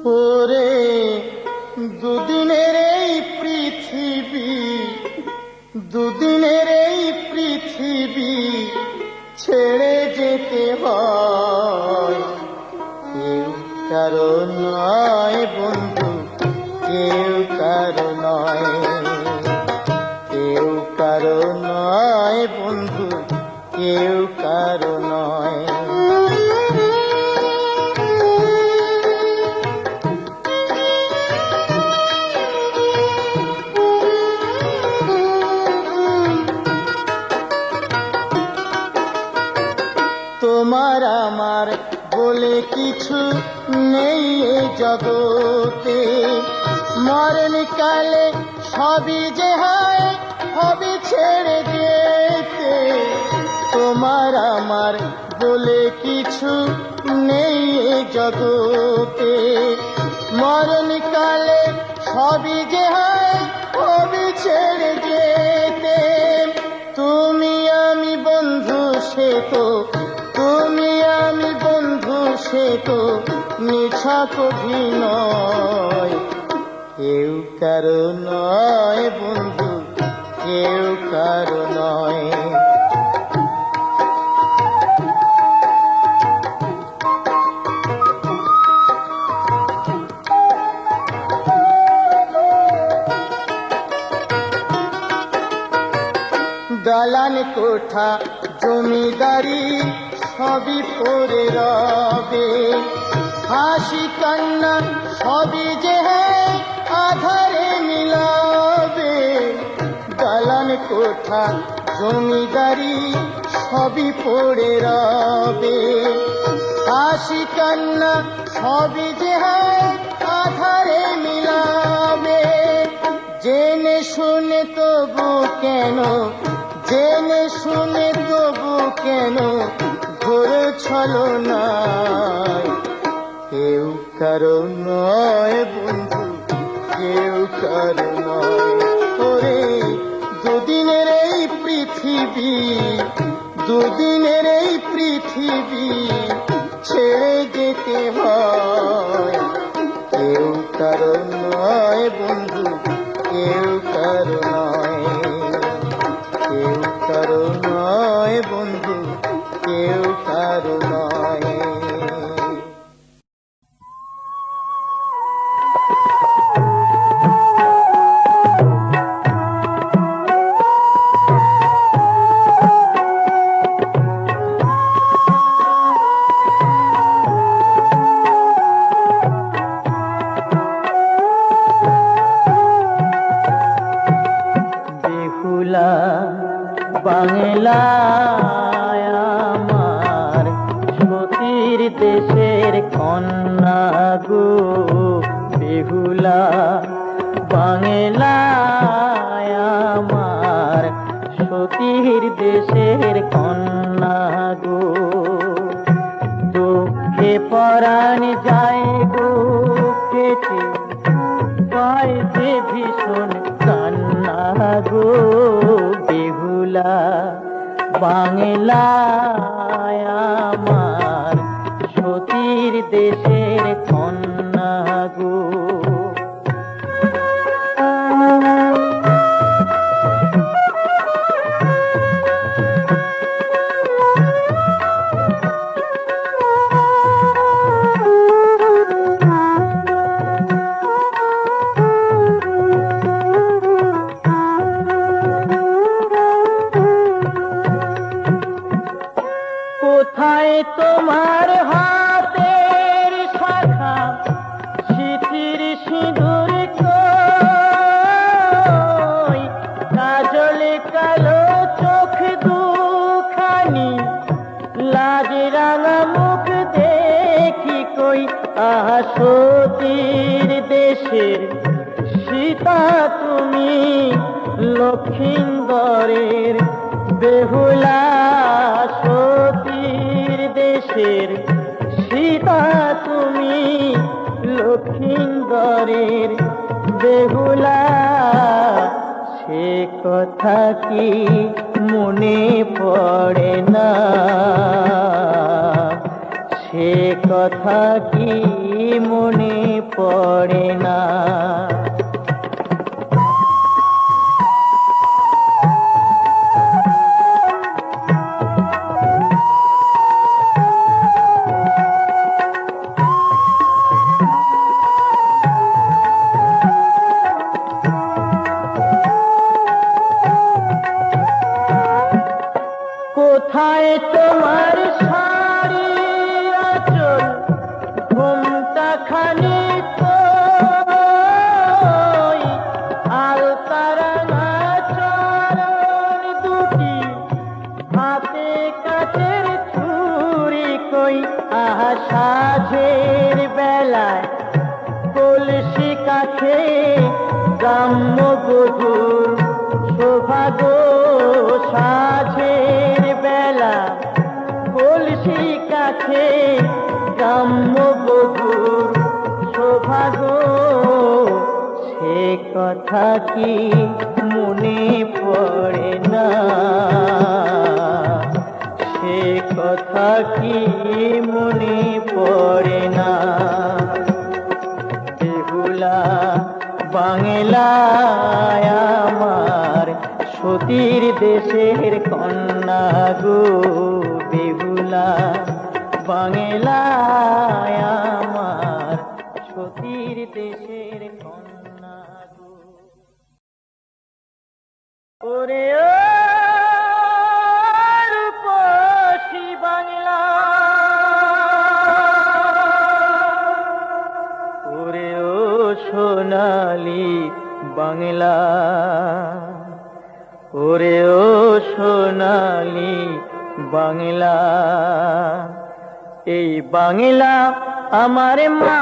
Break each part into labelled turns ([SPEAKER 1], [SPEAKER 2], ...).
[SPEAKER 1] ওরে দুদিনের এই পৃথিবী, দুদিনের এই পৃথিবী ছেড়ে যেতে হয়। কেউ কারো নয় বন্ধু, কেউ কারো নয়, কেউ কারো নয় বন্ধু, কেউ কারো নয়। তোমার আমার বলে কিছু নেই এই জগতে, মরণকালে সবই যে হয় হবে ছেড়ে যেতে। তোমার আমার বলে কিছু নেই এই জগতে, মরণকালে সবই যে হয় হবে ছেড়ে যেতে। তুমি আমি বন্ধু সে তো, তুমি আমি বন্ধু সে তো নিছক অভিনয়। কেউ কারো নয় বন্ধু, কেউ কারো নয়। দালান কোঠা জমিদারি সবই পড়ে রবে, হাসি কান্না সবই যে আধারে মিলাবে। দালান কোঠা জমিদারি সবই পড়ে রবে, হাসি কান্না সবই যে আধারে মিলাবে। জেনে শুনে তবু কেন, জেনে শুনে তবু কেন ঘোর ছলনায়। কেউ কারো নয় বন্ধু, কেউ কারো নয়। ওরে দুদিনের এই পৃথিবী, দুদিনের এই পৃথিবী ছেড়ে যেতে হয়। কেউ কারো নয় বন্ধু, কেউ কারো নয়, কেউ কারো নয় বন্ধু, কেউ কারো নয়। বাংলায় আমার সতীর দেশের কন্যা গো, বেহুলা বাংলায় আমার সতীর দেশের কন্যা গো। দুঃখে পরাণ যায় গো কেটে, পায় যে ভীষণ কান্না গো, বেহুলা বাংলায় আমার সতীর দেশের কন্যা গো। কোথায় তোমার হাতের শাখা, সিঁথির সিঁদুর কই, কাজলে কালো চোখ দুখানি, লাজ রাঙা মুখ দেখি কই। আহা সতীর দেশের সীতা তুমি, লক্ষিন্দরের বেহুলা। সতীর দেশের সীতা তুমি, লক্ষিন্দরের বেহুলা। সে কথা কি মনে পড়ে না, সে কথা কি মনে পড়ে না? কোথায় তোমার শাড়ি আঁচল, ঘুমটা খানি কই, আলতারাঙা চরণ দুটি, হাতে কাঠের ছুরি কই? আহা সাঁঝের বেলায় কলসি কাছে গ্রাম্য বধূর শোভা গো, সাঁঝের বেলা কলসি কাছে গ্রাম্য বধূর শোভা গো, সে কথা কি মনে পড়ে না? সে কথা কি মনে পড়ে না? বেহুলা বাংলায় আমার সতীর দেশের কন্যা গো, বেহুলা বাংলায় আমার সতীর দেশের কন্যা গো। ওরে ও রূপসী বাংলা, ওরে ও সোনালী বাংলা, ওরে ও সোনালী বাংলা, এই বাংলা আমার মা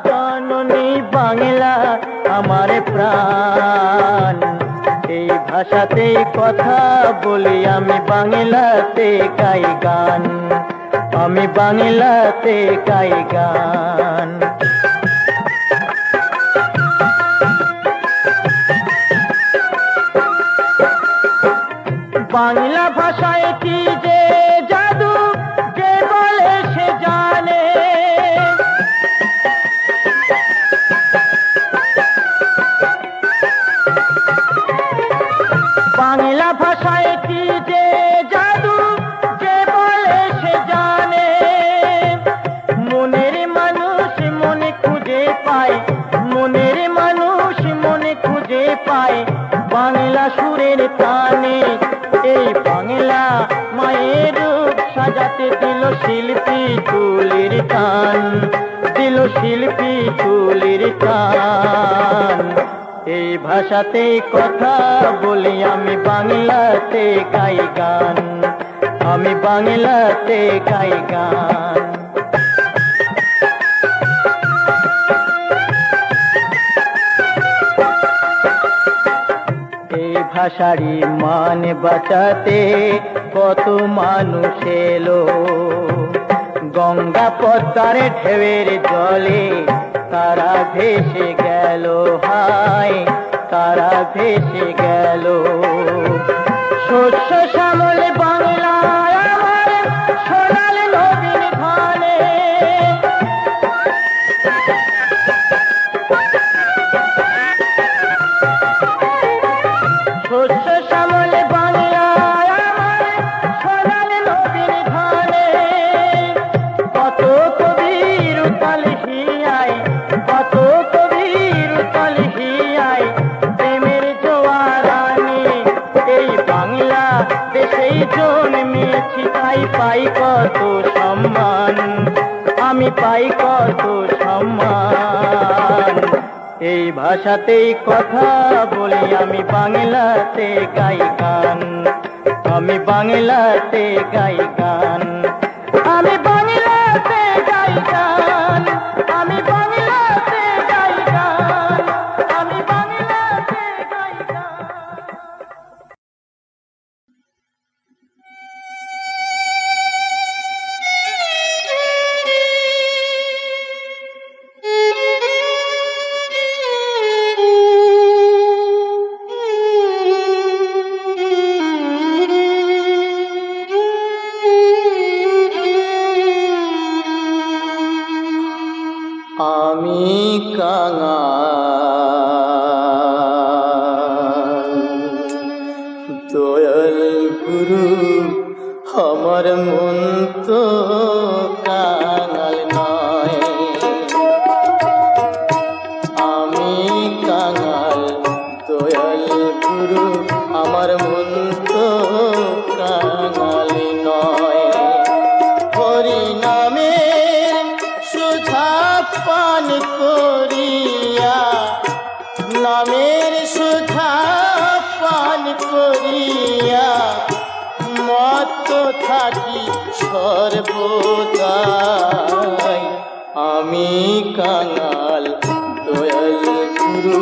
[SPEAKER 1] জননী, বাংলা আমার প্রাণ। এই ভাষাতে কথা বলি আমি, বাংলাতে গাই গান, আমি বাংলাতে গাই গান। বাংলা ভাষায় কি যে জাদু, যে বলে সে জানে। বাংলা ভাষায় কি যে জাদু, যে বলে সে জানে। মনের মানুষ মনে খুঁজে পায়, মনের মানুষ মনে খুঁজে পায় বাংলা সুরের টানে। এই বাংলা মায়ের রূপ সাজাতে দিল শিল্পী তুলির টান, দিল শিল্পী তুলির টান। এই ভাষাতে কথা বলি আমি, বাংলাতে গাই গান, আমি বাংলাতে গাই গান। এই ভাষারই মান বাঁচাতে কত মানুষ এলো, গঙ্গা পদ্মার ঢেউয়ের জলে তারা ভেসে গেল, হায় তারা ভেসে গেল। শস্য শ্যামল বাংলায় আমার সোনাল নবীন ধানে, শস্য শ্যামল বাংলায় আমার সোনাল নবীন ধানে। কত কবির উতাল হিয়ায়, কত কবির উতাল হিয়ায় প্রেমের জোয়ার আনে। এই বাংলা দেশেই জন্মেছি, তাই পাই কত সম্মান, আমি পাই কত সম্মান। এই ভাষাতেই কথা বলি আমি, বাংলাতে গাই গান, আমি বাংলাতে গাই গান, আমি বাংলাতে গাই গান, আমি বাংলাতে গাই গান, আমি বাংলাতে গাই গান।
[SPEAKER 2] আমি কাঙাল দয়াল গুরু আমার মন তো কাঙাল নয়। আমি কাঙাল দয়াল গুরু আমার মন তো কাঙাল নয়। হরি নামের সুধা পান করিয়া, নামের সুধা পান করিয়া মত্ত থাকি সর্বদাই। আমি কাঙাল দয়াল গুরু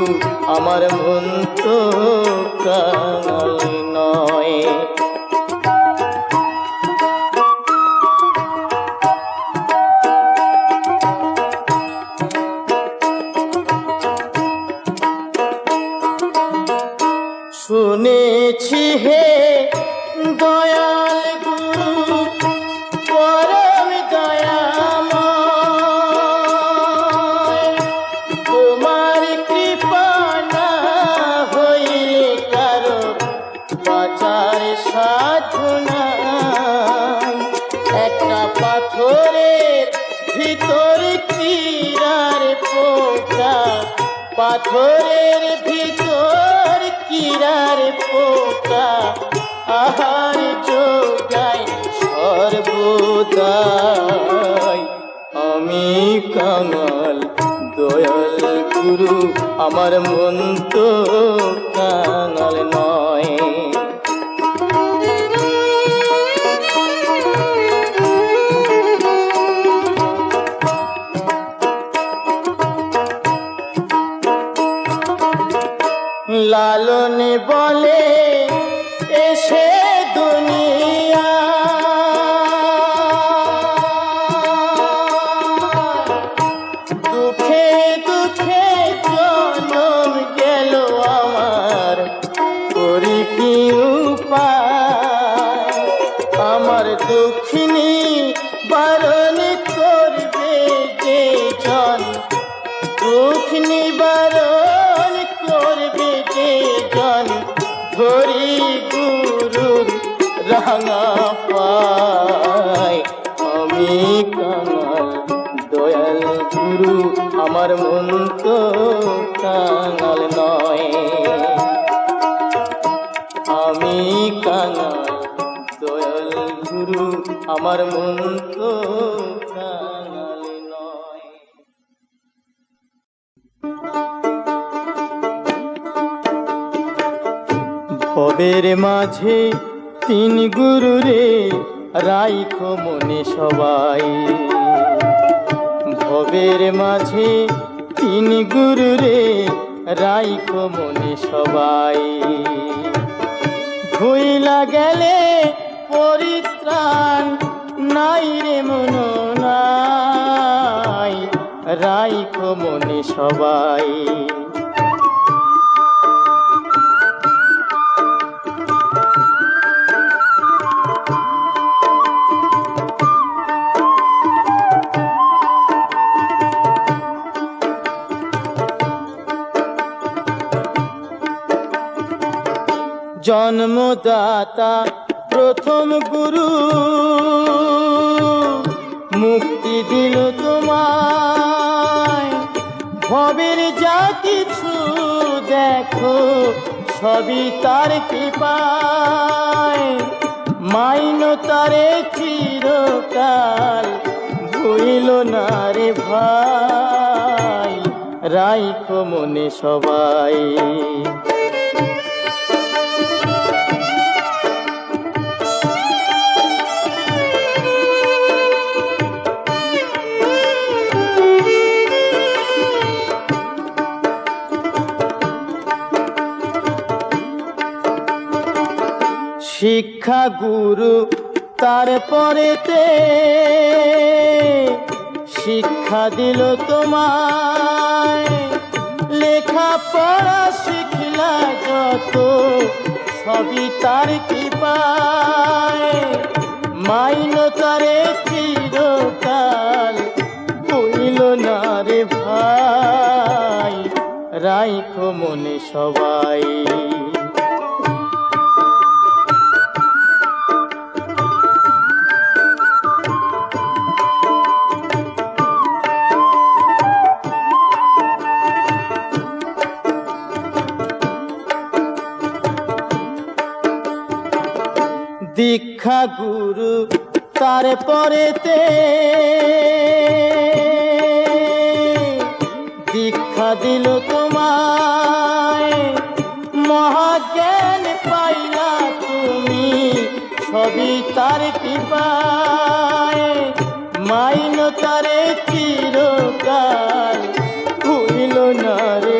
[SPEAKER 2] আমার মন তো কাঙাল নয়। শুনেছি হে দয়াল গুরু পরম দয়াময়, তোমার কৃপা না হইলে কারো বাঁচার সাধনা। একটা পাথরের ভিতর কিরার পোকা, পাথরের ভিতর কিরার পোকা আহার যোগায় সর্বদাই। আমি কাঙাল দয়াল গুরু আমার মন তো কাঙাল নয়। লালন বলে এসে দুনিয়া, দুঃখে দুঃখে জনম গেল আমার, করি কি উপায়। আমার দুঃখিনী বারণ করবে যে জন, দুঃখ নিবারণ করবে যে জন, ধরি গুরুর রাঙা পায়। আমি কাঙাল দয়াল গুরু আমার মন তো কাঙাল নয়। আমি কাঙাল দয়াল গুরু আমার মন তো কাঙাল নয়। ভবের মাঝে তিন গুরু রে রাইখো মনে সবাই। ভবের মাঝে তিন গুরু রে রাইখো মনে সবাই। ভুইলা গেলে পরিত্রাণ নাই রে মন নাই, রাইখো মনে সবাই। জন্মদাতা প্রথম গুরু মুক্তি দিল তোমায়। ভবের যা কিছু দেখো সবই তার কৃপায়। মাইন তারে চিরকাল ভুইল না রে ভাই, রাইখো মনে সবাই। শিক্ষা গুরু তারপরেতে শিক্ষা দিল তোমায়। লেখা পড়া শিখলা যত সবই তার কৃপায়। মাইন তারে চিরকাল হইল না রে ভাই, রাইখো মনে সবাই। দীক্ষা গুরু তারপরেতে দীক্ষা দিল তোমায়, মহাজ্ঞান পাইলা তুমি সবই তার কৃপায়। মাইন তারে চিরকাল হইল না রে